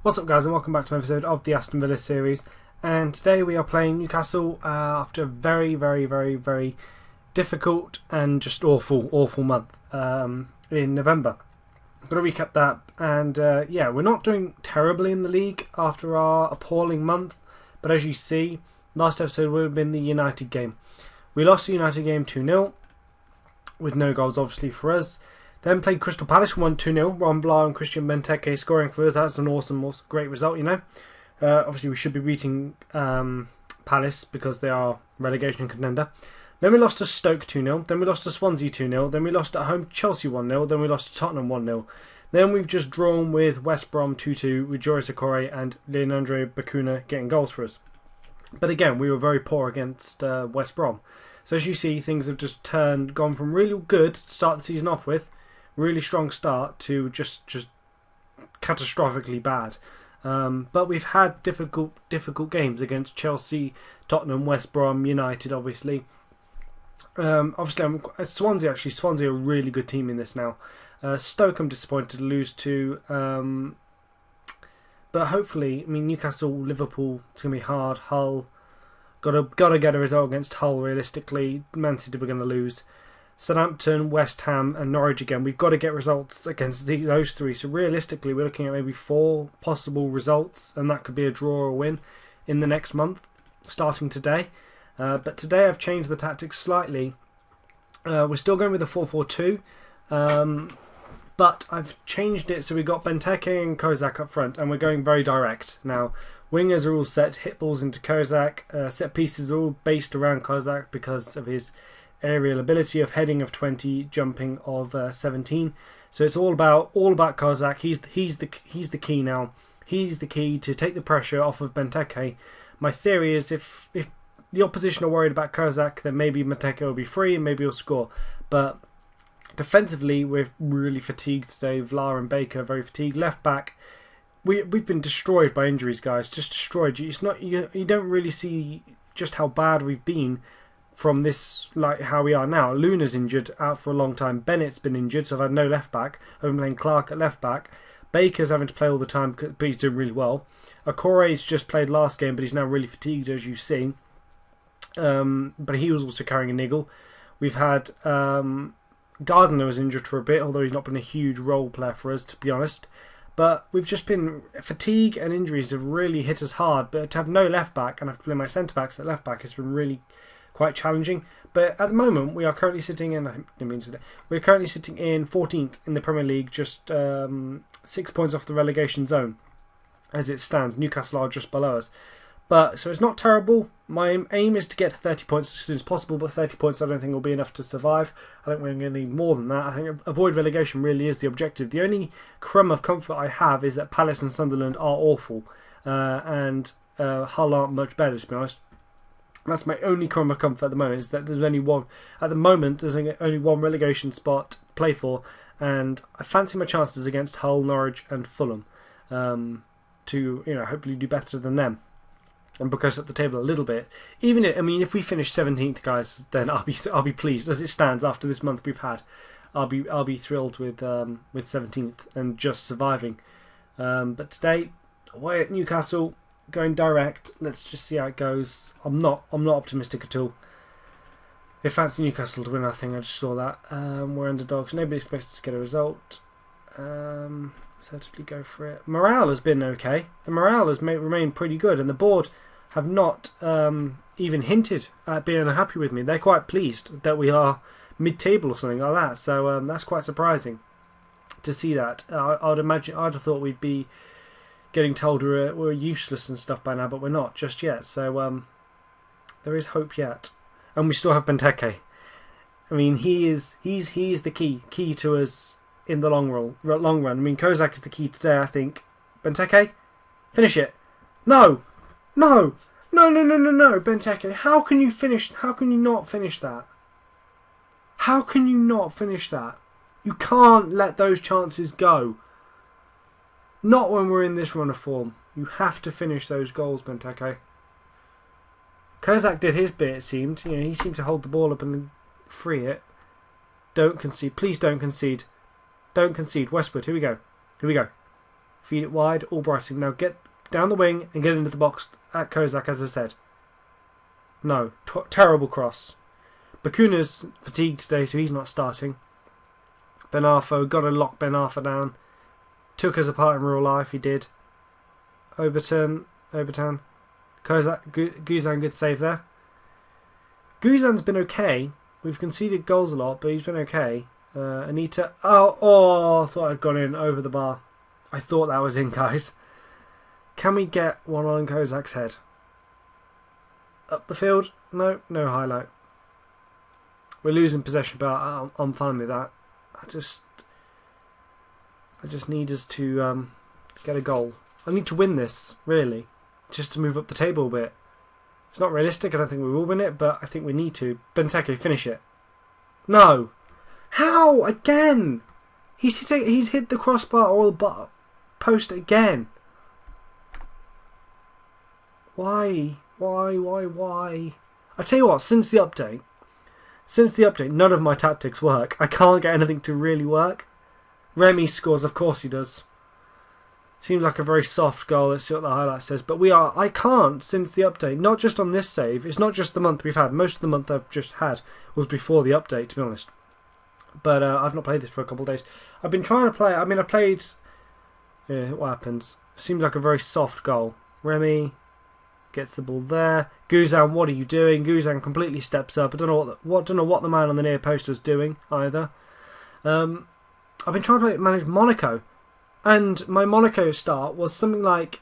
What's up guys, and welcome back to an episode of the Aston Villa series. And today we are playing Newcastle after a very difficult and just awful month in November. I'm going to recap that, and yeah, we're not doing terribly in the league after our appalling month, but as you see, last episode would have been the United game. We lost the United game 2-0 with no goals obviously for us. Then played Crystal Palace, won 2-0. Ron Blah and Christian Benteke scoring for us. That's an awesome, great result, you know. Obviously, we should be beating Palace because they are relegation contender. Then we lost to Stoke 2-0. Then we lost to Swansea 2-0. Then we lost at home to Chelsea 1-0. Then we lost to Tottenham 1-0. Then we've just drawn with West Brom 2-2 with Joris Okore and Leandro Bacuna getting goals for us. But again, we were very poor against West Brom. So as you see, things have just gone from really good to start the season off with, really strong start, to just catastrophically bad. But we've had difficult games against Chelsea, Tottenham, West Brom, United, obviously. Swansea are a really good team in this now. Stoke I'm disappointed to lose to. But hopefully, I mean, Newcastle, Liverpool, it's going to be hard. Hull, gotta get a result against Hull realistically. Man City we're going to lose. Southampton, West Ham and Norwich again. We've got to get results against those three. So realistically, we're looking at maybe 4 possible results, and that could be a draw or a win in the next month, starting today. But today I've changed the tactics slightly. We're still going with the 4-4-2, but I've changed it so we've got Benteke and Kozak up front, and we're going very direct. Now, wingers are all set, hit balls into Kozak, set pieces are all based around Kozak because of his aerial ability of heading of 20, jumping of 17. So it's all about Kozak. He's the key now. He's the key to take the pressure off of Benteke. My theory is if the opposition are worried about Kozak, then maybe Benteke will be free and maybe he'll score. But defensively, we're really fatigued today. Vla and Baker are very fatigued. Left back, we've been destroyed by injuries, guys. Just destroyed. It's not you don't really see just how bad we've been from this, like how we are now. Luna's injured, out for a long time. Bennett's been injured, so I've had no left back. I've been playing Clark at left back. Baker's having to play all the time, but he's doing really well. Okore's just played last game, but he's now really fatigued, as you've seen. But he was also carrying a niggle. We've had Gardner was injured for a bit, although he's not been a huge role player for us, to be honest. But we've just been, fatigue and injuries have really hit us hard. But to have no left back and have to play my centre backs at left back has been really quite challenging. But at the moment we are currently sitting in 14th in the Premier League, just 6 points off the relegation zone as it stands. Newcastle are just below us, but so it's not terrible. My aim is to get to 30 points as soon as possible, but 30 points I don't think will be enough to survive. I think we're going to need more than that. I think avoid relegation really is the objective. The only crumb of comfort I have is that Palace and Sunderland are awful, and Hull aren't much better, to be honest. That's my only crumb of comfort at the moment, is that there's only one. At the moment, there's only one relegation spot to play for, and I fancy my chances against Hull, Norwich, and Fulham to, hopefully do better than them and progress up the table a little bit. If we finish 17th, guys, then I'll be pleased. As it stands, after this month we've had, I'll be thrilled with 17th and just surviving. But today, away at Newcastle, going direct. Let's just see how it goes. I'm not optimistic at all. They fancy Newcastle to win, I think. I just saw that. We're underdogs. Nobody expects us to get a result. Certainly go for it. Morale has been okay. The morale has remained pretty good, and the board have not even hinted at being unhappy with me. They're quite pleased that we are mid-table or something like that. So that's quite surprising to see that. I'd have thought we'd be getting told we're useless and stuff by now, but we're not just yet. So there is hope yet, and we still have Benteke. I mean, he's the key to us in the long run. I mean, Kozak is the key today, I think. Benteke, finish it. No, Benteke. How can you not finish that? How can you not finish that? You can't let those chances go. Not when we're in this run of form. You have to finish those goals, Benteke. Kozak did his bit, it seemed. He seemed to hold the ball up and free it. Don't concede. Please don't concede. Don't concede. Westwood, here we go. Feed it wide. Albrighton, now get down the wing and get into the box at Kozak, as I said. No. Terrible cross. Bakuna's fatigued today, so he's not starting. Ben Arfa, got to lock Ben Arfa down. Took us apart in real life, he did. Overton. Kozak, Guzan, good save there. Guzan's been okay. We've conceded goals a lot, but he's been okay. Anita. Oh, I thought I'd gone in over the bar. I thought that was in, guys. Can we get one on Kozak's head? Up the field? No highlight. We're losing possession, but I'm fine with that. I just need us to get a goal. I need to win this, really, just to move up the table a bit. It's not realistic. I don't think we will win it, but I think we need to. Benteke, finish it. No. How? Again? He's hit the crossbar or the post again. Why? I tell you what, since the update, none of my tactics work. I can't get anything to really work. Remy scores, of course he does. Seems like a very soft goal. Let's see what the highlight says. But I can't, since the update, not just on this save. It's not just the month we've had. Most of the month I've just had was before the update, to be honest. But I've not played this for a couple of days. I've been trying to play. I mean, I played. Yeah, what happens? Seems like a very soft goal. Remy gets the ball there. Guzan, what are you doing? Guzan completely steps up. I don't know what the man on the near post is doing either. I've been trying to manage Monaco, and my Monaco start was something like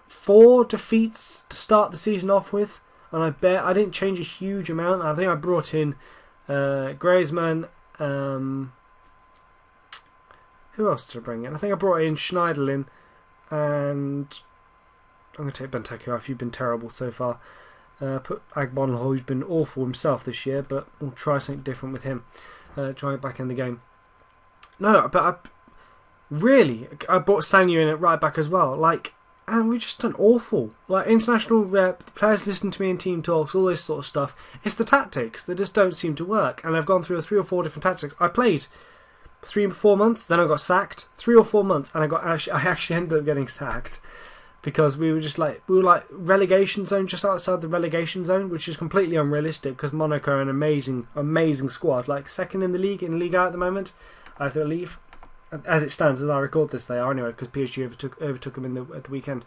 4 defeats to start the season off with, and I didn't change a huge amount. I think I brought in Griezmann. Who else did I bring in? I think I brought in Schneiderlin, and I'm going to take Benteke off. You've been terrible so far. Put Agbonlahor, who's been awful himself this year, but we'll try something different with him. Try it back in the game. No, but I brought Sanyu in at right back as well. And we've just done awful. International rep, the players listen to me in team talks, all this sort of stuff. It's the tactics that just don't seem to work. And I've gone through 3 or 4 different tactics. I played 3 or 4 months, then I got sacked. 3 or 4 months, and I actually ended up getting sacked. Because we were relegation zone, just outside the relegation zone, which is completely unrealistic because Monaco are an amazing squad, second in the league, in Liga at the moment, I believe. As it stands, as I record this, they are anyway, because PSG overtook them at the weekend.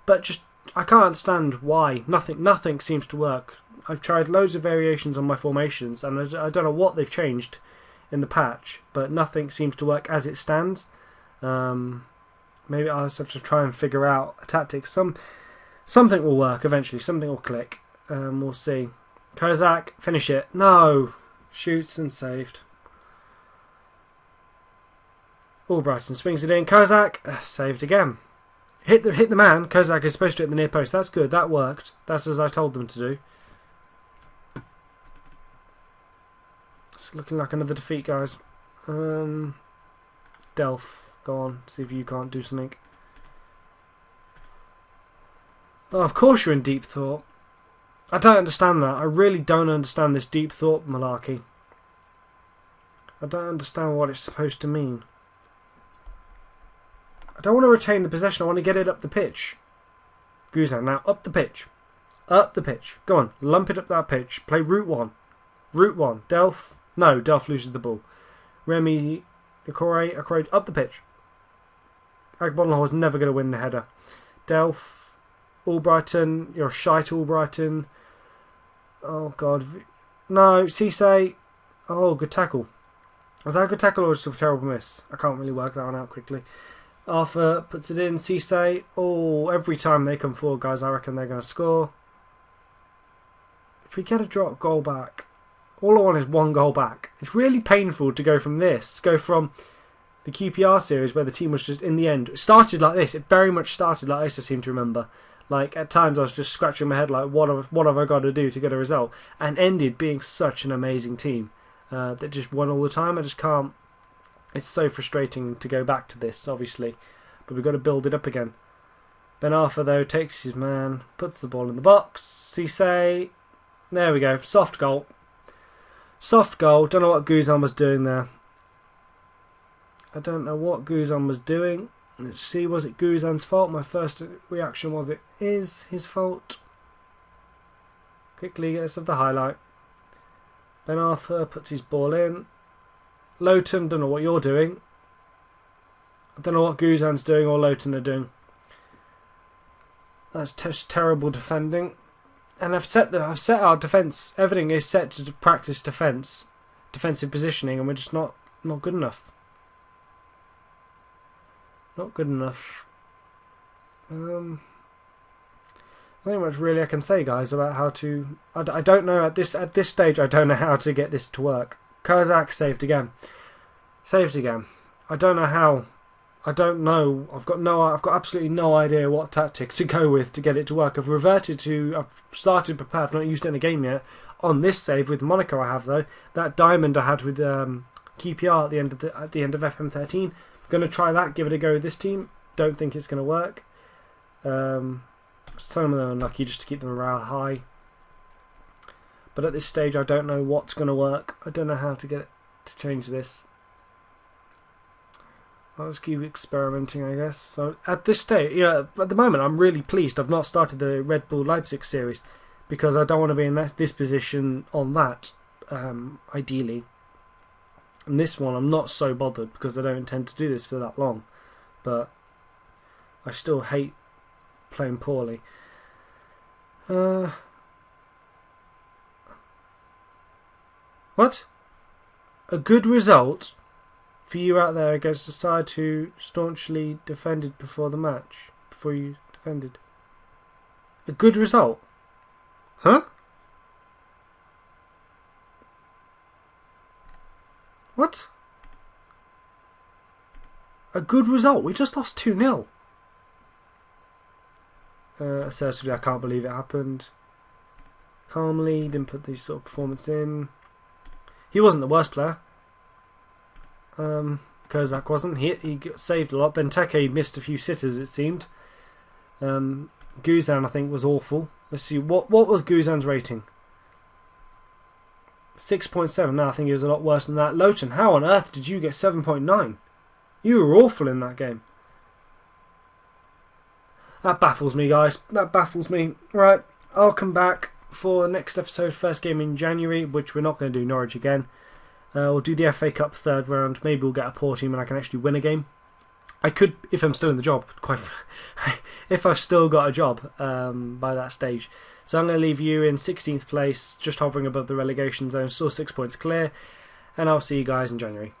But just, I can't understand why. Nothing seems to work. I've tried loads of variations on my formations, and I don't know what they've changed in the patch, but nothing seems to work as it stands. Maybe I'll just have to try and figure out a tactic. Something will work eventually. Something will click. We'll see. Kozak, finish it. No! Shoots and saved. Albrighton swings it in. Kozak, saved again. Hit the man. Kozak is supposed to hit the near post. That's good. That worked. That's as I told them to do. It's looking like another defeat, guys. Delph. Go on, see if you can't do something. Oh, of course you're in deep thought. I don't understand that. I really don't understand this deep thought malarkey. I don't understand what it's supposed to mean. I don't want to retain the possession. I want to get it up the pitch. Guzan, now up the pitch. Up the pitch. Go on, lump it up that pitch. Play route 1. Route 1. Delph. No, Delph loses the ball. Remy, Okore, up the pitch. Agbonlahor was never going to win the header. Delph, Albrighton, you're shite, Albrighton. Oh God, no, Cisse. Oh, good tackle. Was that a good tackle or just a terrible miss? I can't really work that one out quickly. Arthur puts it in. Cisse. Oh, every time they come forward, guys, I reckon they're going to score. If we get a drop goal back, all I want is 1 goal back. It's really painful to go from the QPR series where the team was just in the end. It started like this. It very much started like this, I seem to remember. At times I was just scratching my head what have I got to do to get a result? And ended being such an amazing team that just won all the time. I just can't. It's so frustrating to go back to this, obviously. But we've got to build it up again. Ben Arfa, though, takes his man, puts the ball in the box. Cisse. There we go. Soft goal. Soft goal. Don't know what Guzan was doing there. I don't know what Guzan was doing. Let's see, was it Guzan's fault? My first reaction was it is his fault. Quickly gets of the highlight. Ben Arthur puts his ball in. Lowton, don't know what you're doing. I don't know what Guzan's doing or Lowton are doing. That's just terrible defending. And I've set our defence. Everything is set to practice defensive positioning, and we're just not good enough. Not good enough. I don't think much really I can say, guys, about how to. I don't know at this stage. I don't know how to get this to work. Kozak saved again. Saved again. I don't know how. I don't know. I've got absolutely no idea what tactic to go with to get it to work. I've started prepared. I've not used it in a game yet. On this save with Monaco, I have though. That diamond I had with QPR at the end of FM13. Going to try that. Give it a go with this team. Don't think it's going to work. Some of them are unlucky just to keep the morale high. But at this stage, I don't know what's going to work. I don't know how to get it to change this. I'll just keep experimenting, I guess. So at this stage, at the moment, I'm really pleased. I've not started the Red Bull Leipzig series because I don't want to be in this position on that. Ideally, and this one, I'm not so bothered because I don't intend to do this for that long. But I still hate playing poorly. What? A good result for you out there against a side who staunchly defended before the match. Before you defended. A good result? Huh? What? A good result? We just lost 2-0. Assertively, I can't believe it happened. Calmly, didn't put this sort of performance in. He wasn't the worst player. Kozak wasn't. He got saved a lot. Benteke missed a few sitters, it seemed. Guzan, I think, was awful. Let's see, what was Guzan's rating? 6.7. No, I think he was a lot worse than that. Lowton, how on earth did you get 7.9? You were awful in that game. That baffles me, guys. That baffles me. Right, I'll come back for the next episode, first game in January, which we're not going to do Norwich again. We'll do the FA Cup third round. Maybe we'll get a poor team and I can actually win a game. I could, if I'm still in the job, if I've still got a job by that stage. So I'm going to leave you in 16th place, just hovering above the relegation zone, still 6 points clear, and I'll see you guys in January.